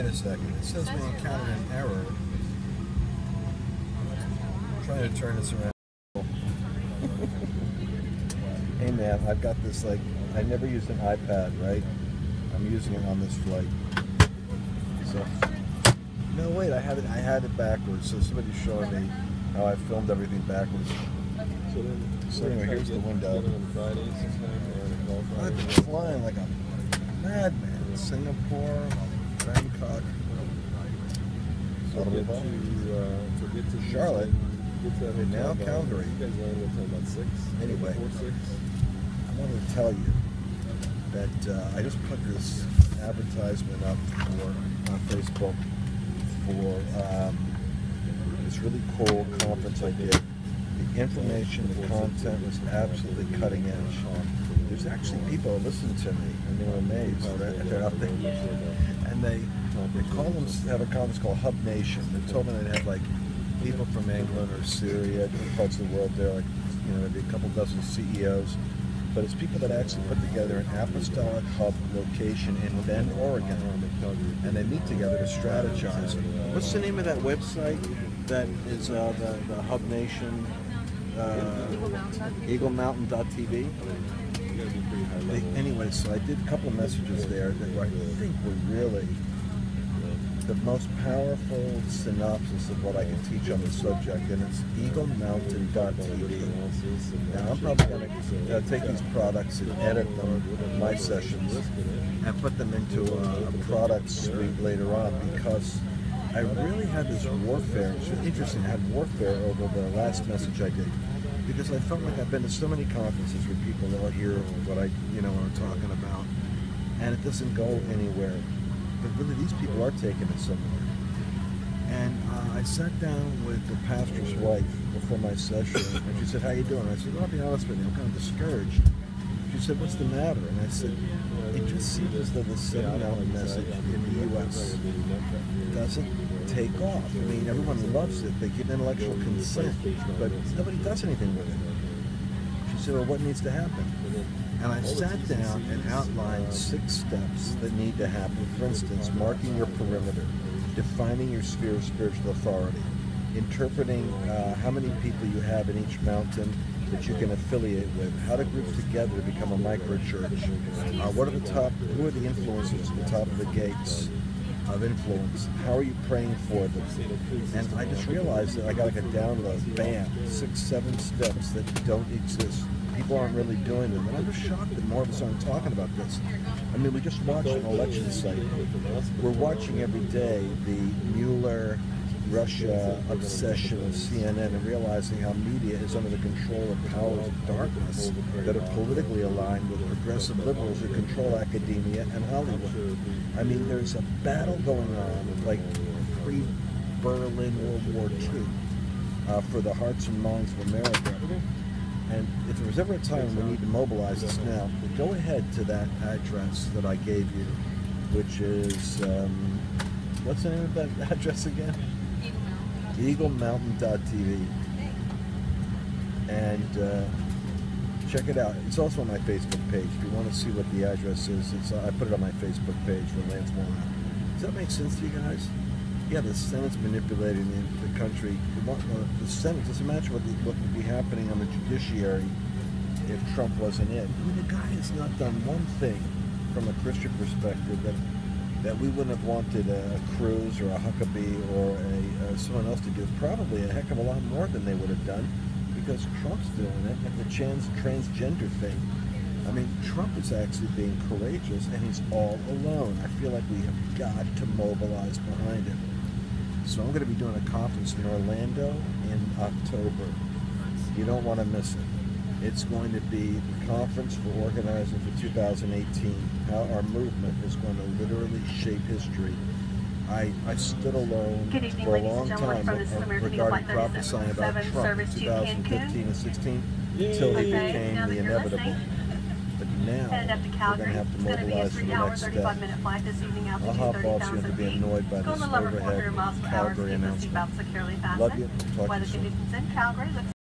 wait a second. It says we encountered an error. I'm trying to turn this around. Hey man, I've got this, like, I never used an iPad, right? I'm using it on this flight. So, no wait, I had it backwards. So somebody's showing me how I filmed everything backwards. So anyway, here's the window. I've been flying like a madman. Singapore, Bangkok, to get to Charlotte, and now Calgary. Anyway, I wanted to tell you that I just put this advertisement up on Facebook for this really cool conference I did. The information, the content was absolutely cutting edge. There's actually people that listen to me, and they're amazed that they're out there. And they have a conference called Hub Nation. They told me they'd have like people from England or Syria, different parts of the world there, like, you know, maybe a couple dozen CEOs. But it's people that actually put together an apostolic hub location in Bend, Oregon, and they meet together to strategize. What's the name of that website that is the Hub Nation? EagleMountain.tv. Anyway, so I did a couple of messages there that I think were really the most powerful synopsis of what I can teach on the subject, and it's EagleMountain.tv. Now I'm probably going to take these products and edit them, my sessions, and put them into a product suite later on, because I really had this warfare. It's interesting, I had warfare over the last message I did, because I felt like I've been to so many conferences where people all hear what I'm talking about, and it doesn't go anywhere. But really, these people are taking it somewhere. And I sat down with the pastor's wife before my session, and she said, "How you doing?" I said, "Well, I'll be honest with you, I'm kind of discouraged." She said, "What's the matter?" And I said, "It just seems as though the Seven Mountain message in the U.S. doesn't take off. I mean, everyone loves it. They give intellectual consent, but nobody does anything with it." She said, "Well, what needs to happen?" And I sat down and outlined 6 steps that need to happen. For instance, marking your perimeter, defining your sphere of spiritual authority, interpreting how many people you have in each mountain that you can affiliate with, how to group together to become a micro-church, who are the influencers at the top of the gates of influence, how are you praying for them? And I just realized that I got like a download, bam, 6, 7 steps that don't exist. People aren't really doing them, and I'm just shocked that more of us aren't talking about this. I mean, we just watched an election cycle. We're watching every day the Mueller Russia obsession of CNN and realizing how media is under the control of powers of darkness that are politically aligned with progressive liberals who control academia and Hollywood. I mean, there's a battle going on like pre-Berlin World War II for the hearts and minds of America. And if there was ever a time when we need to mobilize this now, go ahead to that address that I gave you, which is, what's the name of that address again? EagleMountain.tv. And check it out. It's also on my Facebook page. If you want to see what the address is, I put it on my Facebook page for Lance Wallnau. Does that make sense to you guys? Yeah, the Senate's manipulating the country. The Senate, just imagine what would be happening on the judiciary if Trump wasn't in. I mean, the guy has not done one thing from a Christian perspective that we wouldn't have wanted a Cruz or a Huckabee or someone else to do. Probably a heck of a lot more than they would have done, because Trump's doing it, and the transgender thing. I mean, Trump is actually being courageous, and he's all alone. I feel like we have got to mobilize behind him. So I'm going to be doing a conference in Orlando in October. You don't want to miss it. It's going to be the conference for organizing for 2018, how our movement is going to literally shape history. I stood alone for a long time regarding prophesying about Trump in 2015 and 16 until he became the inevitable. But now, we're going to have to mobilize for the next step. I'll hop off so you have to be annoyed by this overhead Calgary announcement. Love you. Talk to you soon.